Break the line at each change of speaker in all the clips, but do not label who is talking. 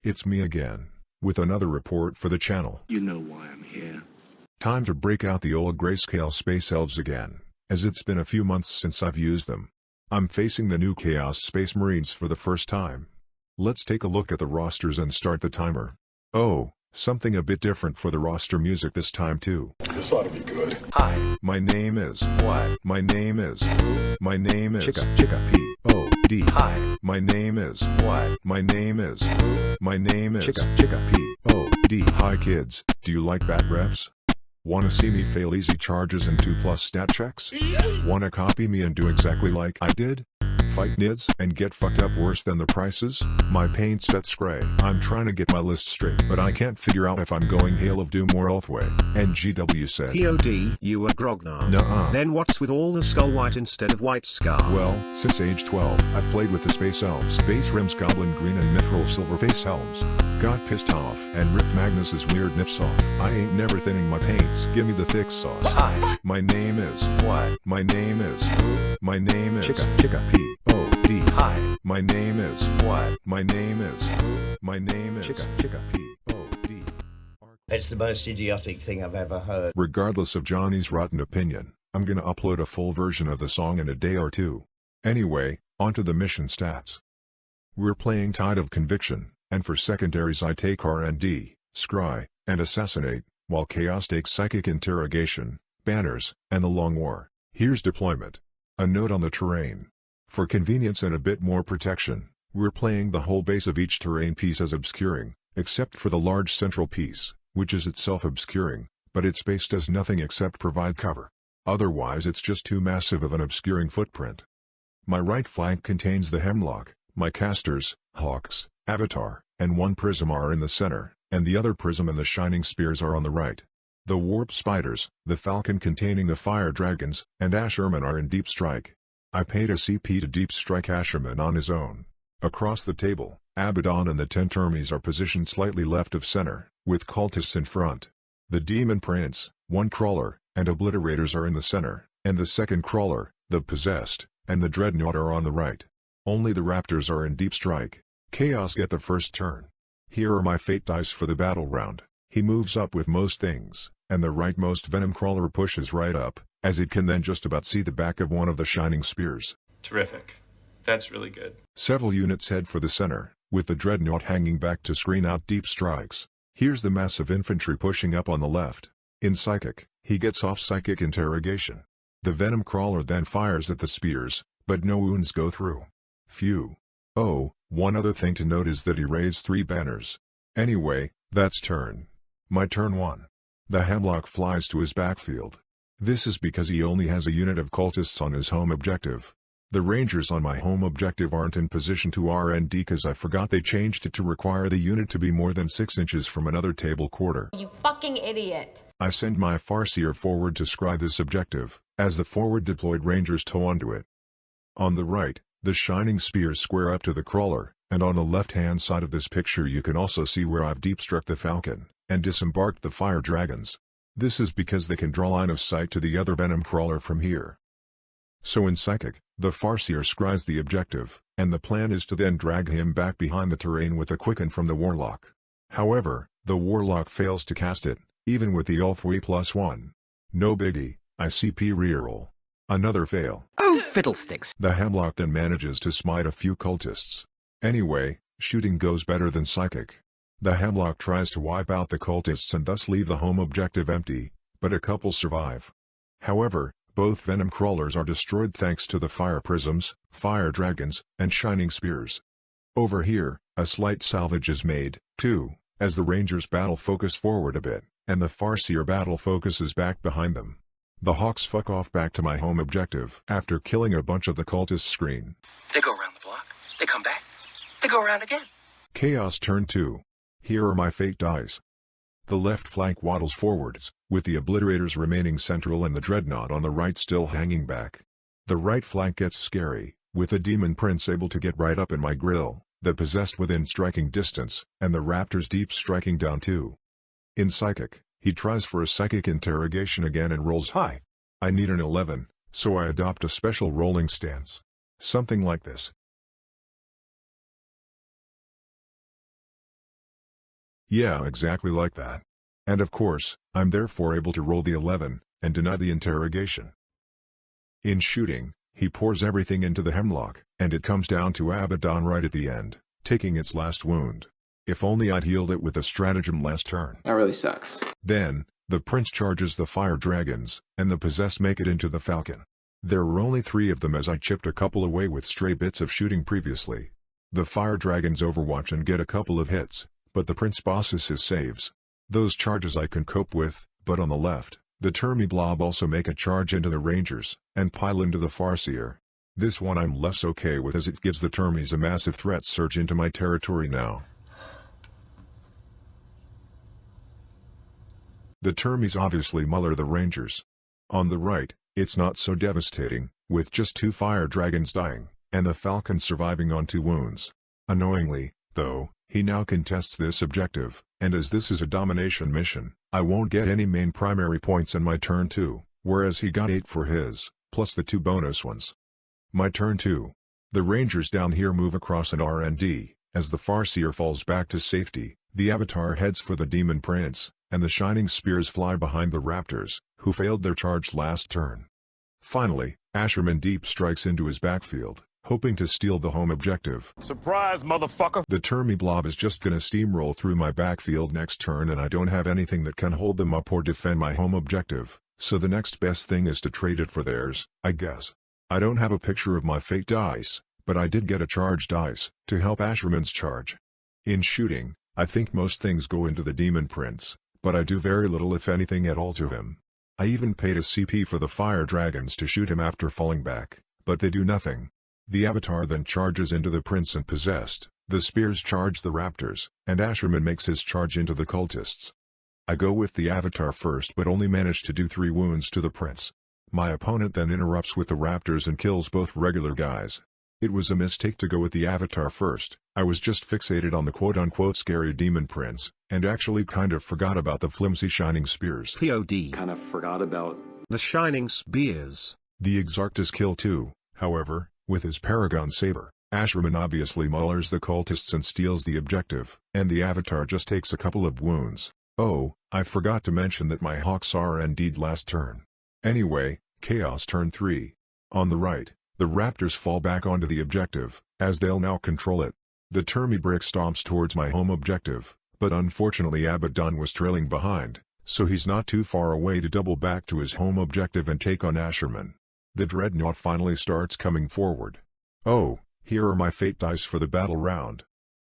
It's me again, with another report for the channel.
You know why I'm here.
Time to break out the old grayscale space elves again, as it's been a few months since I've used them. I'm facing the new Chaos Space Marines for the first time. Let's take a look at the rosters and start the timer. Oh, something a bit different for the roster music this time too.
This ought to be good.
Hi, my name is...
What?
My name is... My name is...
Chicka.
P-O-D.
Hi.
My name is...
What?
My name is... My name is...
Chicka.
P-O-D. Hi kids, do you like bat reps? Wanna see me fail easy charges and 2+ stat checks? Wanna copy me and do exactly like I did? Fight nids and get fucked up worse than the prices? My paint set's gray. I'm trying to get my list straight, but I can't figure out if I'm going Hail of Doom or Ulthwe. And GW said,
POD, you were grognard.
Nuh-uh.
Then what's with all the skull white instead of white scar?
Well, since age 12, I've played with the Space Elves, Base Rims Goblin Green and Mithril Silver Face Helms. Got pissed off and ripped Magnus's weird nips off. I ain't never thinning my paints, give me the thick sauce.
Hi.
My name is...
What?
My name is... My name is...
Chicka.
P-O-D.
Hi.
My name is...
What?
My name is... My name is...
Chicka.
P-O-D.
It's the most idiotic thing I've ever heard.
Regardless of Johnny's rotten opinion, I'm gonna upload a full version of the song in a day or two. Anyway, onto the mission stats. We're playing Tide of Conviction, and for secondaries I take R&D, Scry, and Assassinate, while Chaos takes Psychic Interrogation, Banners, and the Long War. Here's deployment. A note on the terrain. For convenience and a bit more protection, we're playing the whole base of each terrain piece as obscuring, except for the large central piece, which is itself obscuring, but its base does nothing except provide cover. Otherwise it's just too massive of an obscuring footprint. My right flank contains the Hemlock, my casters, Hawks, Avatar, and one prism are in the center, and the other prism and the Shining Spears are on the right. The Warp Spiders, the Falcon containing the Fire Dragons, and Asherman are in Deep Strike. I paid a CP to Deep Strike Asherman on his own. Across the table, Abaddon and the Tentermes are positioned slightly left of center, with cultists in front. The Demon Prince, one Crawler, and Obliterators are in the center, and the second Crawler, the Possessed, and the Dreadnought are on the right. Only the Raptors are in Deep Strike. Chaos get the first turn. Here are my fate dice for the battle round. He moves up with most things, and the rightmost Venom Crawler pushes right up, as it can then just about see the back of one of the Shining Spears.
Terrific. That's really good.
Several units head for the center, with the Dreadnought hanging back to screen out deep strikes. Here's the massive infantry pushing up on the left. In Psychic, he gets off Psychic Interrogation. The Venom Crawler then fires at the spears, but no wounds go through. Phew. Oh, one other thing to note is that he raised 3 banners. Anyway, that's turn. My turn 1. The Hemlock flies to his backfield. This is because he only has a unit of cultists on his home objective. The Rangers on my home objective aren't in position to R&D cause I forgot they changed it to require the unit to be more than 6 inches from another table quarter.
You fucking idiot.
I send my Farseer forward to scry this objective, as the forward deployed Rangers tow onto it. On the right, the Shining Spears square up to the Crawler, and on the left-hand side of this picture you can also see where I've deep struck the Falcon, and disembarked the Fire Dragons. This is because they can draw line of sight to the other Venom Crawler from here. So in Psychic, the Farseer scries the objective, and the plan is to then drag him back behind the terrain with a Quicken from the Warlock. However, the Warlock fails to cast it, even with the Ulthwe +1. No biggie, I CP reroll. Another fail.
Oh, fiddlesticks.
The Hemlock then manages to smite a few cultists. Anyway, shooting goes better than Psychic. The Hemlock tries to wipe out the cultists and thus leave the home objective empty, but a couple survive. However, both Venom Crawlers are destroyed thanks to the Fire Prisms, Fire Dragons, and Shining Spears. Over here, a slight salvage is made, too, as the Rangers battle focus forward a bit, and the Farseer battle focuses back behind them. The Hawks fuck off back to my home objective after killing a bunch of the cultists screen.
They go around the block, they come back, they go around again.
Chaos turn 2. Here are my fate dice. The left flank waddles forwards, with the Obliterators remaining central and the Dreadnought on the right still hanging back. The right flank gets scary, with the Demon Prince able to get right up in my grill, the Possessed within striking distance, and the Raptors deep striking down too. In Psychic, he tries for a Psychic Interrogation again and rolls high. I need an 11, so I adopt a special rolling stance. Something like this. Yeah, exactly like that. And of course, I'm therefore able to roll the 11, and deny the interrogation. In shooting, he pours everything into the hemlock, and it comes down to Abaddon right at the end, taking its last wound. If only I'd healed it with a stratagem last turn.
That really sucks.
Then, the prince charges the fire dragons, and the possessed make it into the falcon. There were only 3 of them as I chipped a couple away with stray bits of shooting previously. The fire dragons overwatch and get a couple of hits, but the prince bosses his saves. Those charges I can cope with, but on the left, the Termi blob also make a charge into the rangers, and pile into the Farseer. This one I'm less okay with as it gives the Termis a massive threat surge into my territory now. The Termis obviously muller the rangers. On the right, it's not so devastating, with just 2 fire dragons dying, and the falcon surviving on 2 wounds. Annoyingly, though, he now contests this objective, and as this is a domination mission, I won't get any main primary points in my turn 2, whereas he got 8 for his, plus the 2 bonus ones. My turn 2. The rangers down here move across an R&D, as the Farseer falls back to safety, the Avatar heads for the Demon Prince, and the shining spears fly behind the Raptors, who failed their charge last turn. Finally, Asherman deep strikes into his backfield, hoping to steal the home objective.
Surprise, motherfucker!
The Termi blob is just gonna steamroll through my backfield next turn and I don't have anything that can hold them up or defend my home objective, so the next best thing is to trade it for theirs, I guess. I don't have a picture of my fate dice, but I did get a charge dice, to help Asherman's charge. In shooting, I think most things go into the Demon Prince, but I do very little if anything at all to him. I even paid a CP for the fire dragons to shoot him after falling back, but they do nothing. The Avatar then charges into the prince and possessed, the spears charge the raptors, and Asherman makes his charge into the cultists. I go with the Avatar first but only manage to do 3 wounds to the prince. My opponent then interrupts with the raptors and kills both regular guys. It was a mistake to go with the Avatar first, I was just fixated on the quote-unquote scary demon prince, and actually kind of forgot about the flimsy shining spears.
POD.
Kind of forgot about
The shining spears.
The Exarchus kill too, however, with his Paragon saber. Asherman obviously mullers the cultists and steals the objective, and the Avatar just takes a couple of wounds. Oh, I forgot to mention that my hawks are indeed last turn. Anyway, Chaos turn 3. On the right, the Raptors fall back onto the objective, as they'll now control it. The Termi brick stomps towards my home objective, but unfortunately Abaddon was trailing behind, so he's not too far away to double back to his home objective and take on Asherman. The Dreadnought finally starts coming forward. Oh, here are my fate dice for the battle round.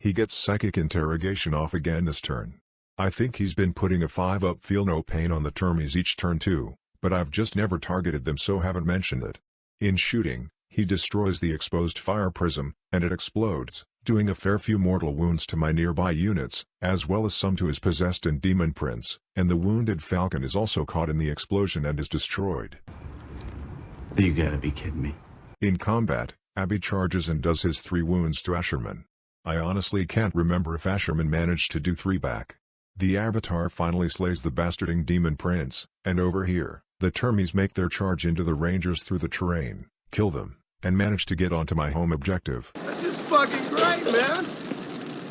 He gets Psychic Interrogation off again this turn. I think he's been putting a 5 up Feel No Pain on the Termis each turn too, but I've just never targeted them so haven't mentioned it. In shooting, he destroys the exposed fire prism, and it explodes, doing a fair few mortal wounds to my nearby units, as well as some to his possessed and demon prince, and the wounded falcon is also caught in the explosion and is destroyed.
You gotta be kidding me.
In combat, Abby charges and does his 3 wounds to Asherman. I honestly can't remember if Asherman managed to do 3 back. The Avatar finally slays the bastarding demon prince, and over here, the Termis make their charge into the rangers through the terrain, kill them, and manage to get onto my home objective.
That's just fucking great, man!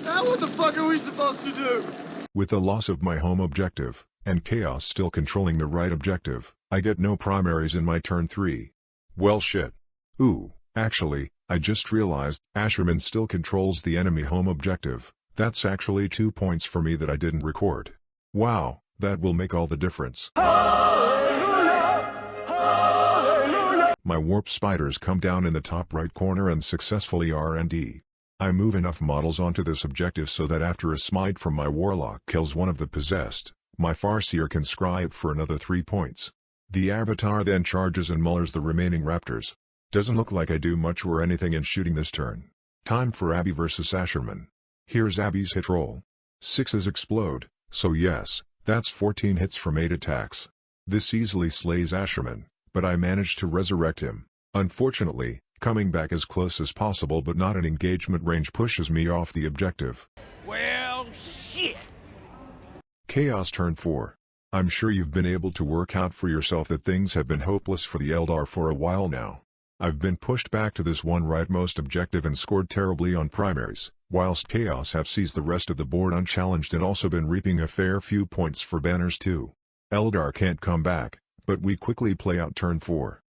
Now what the fuck are we supposed to do?
With the loss of my home objective, and Chaos still controlling the right objective, I get no primaries in my turn 3. Well shit. Ooh, actually, I just realized, Asherman still controls the enemy home objective. That's actually 2 points for me that I didn't record. Wow, that will make all the difference. My warp spiders come down in the top right corner and successfully R&D. I move enough models onto this objective so that after a smite from my warlock kills one of the possessed, my Farseer can scry it for another 3 points. The Avatar then charges and mullers the remaining raptors. Doesn't look like I do much or anything in shooting this turn. Time for Abby vs Asherman. Here's Abby's hit roll. 6s explode, so yes, that's 14 hits from 8 attacks. This easily slays Asherman, but I managed to resurrect him. Unfortunately, coming back as close as possible but not in engagement range pushes me off the objective.
Well, shit!
Chaos turn 4. I'm sure you've been able to work out for yourself that things have been hopeless for the Eldar for a while now. I've been pushed back to this one rightmost objective and scored terribly on primaries, whilst Chaos have seized the rest of the board unchallenged and also been reaping a fair few points for banners too. Eldar can't come back, but we quickly play out turn 4.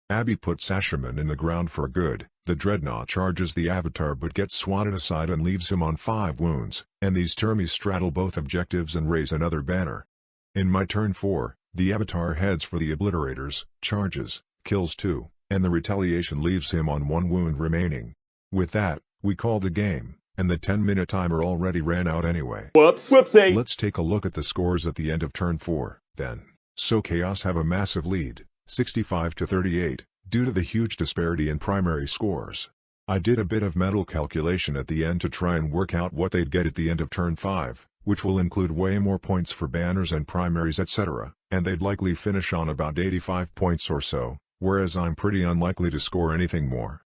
Abby puts Asherman in the ground for good, the Dreadnought charges the Avatar but gets swatted aside and leaves him on 5 wounds, and these Termies straddle both objectives and raise another banner. In my turn 4, the Avatar heads for the Obliterators, charges, kills 2, and the retaliation leaves him on 1 wound remaining. With that, we call the game, and the 10-minute timer already ran out anyway.
Whoopsie.
Let's take a look at the scores at the end of turn 4, then. So Chaos have a massive lead, 65-38, due to the huge disparity in primary scores. I did a bit of mental calculation at the end to try and work out what they'd get at the end of turn 5, which will include way more points for banners and primaries etc., and they'd likely finish on about 85 points or so, whereas I'm pretty unlikely to score anything more.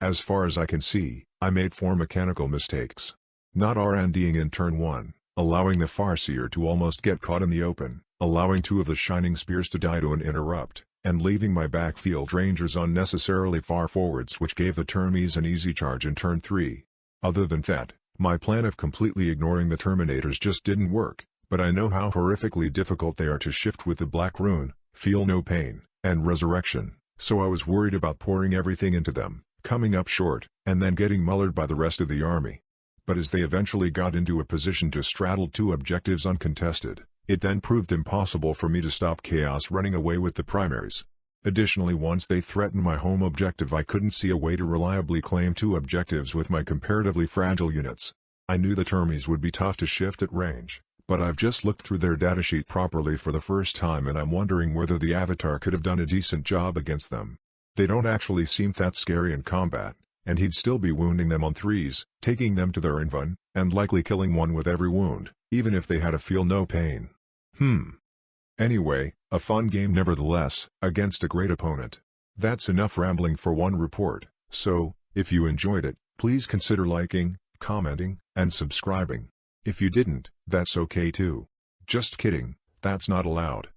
As far as I can see, I made 4 mechanical mistakes. Not R&D'ing in turn 1, allowing the Farseer to almost get caught in the open, allowing 2 of the Shining Spears to die to an interrupt, and leaving my backfield Rangers unnecessarily far forwards which gave the Termies an easy charge in turn 3. Other than that, my plan of completely ignoring the Terminators just didn't work, but I know how horrifically difficult they are to shift with the Black Rune, Feel No Pain, and Resurrection, so I was worried about pouring everything into them, coming up short, and then getting mullered by the rest of the army. But as they eventually got into a position to straddle 2 objectives uncontested, it then proved impossible for me to stop Chaos running away with the primaries. Additionally, once they threatened my home objective, I couldn't see a way to reliably claim 2 objectives with my comparatively fragile units. I knew the Termies would be tough to shift at range, but I've just looked through their datasheet properly for the first time and I'm wondering whether the Avatar could have done a decent job against them. They don't actually seem that scary in combat, and he'd still be wounding them on 3s, taking them to their invuln, and likely killing 1 with every wound, even if they had a Feel No Pain. Anyway, a fun game nevertheless, against a great opponent. That's enough rambling for one report, so, if you enjoyed it, please consider liking, commenting, and subscribing. If you didn't, that's okay too. Just kidding, that's not allowed.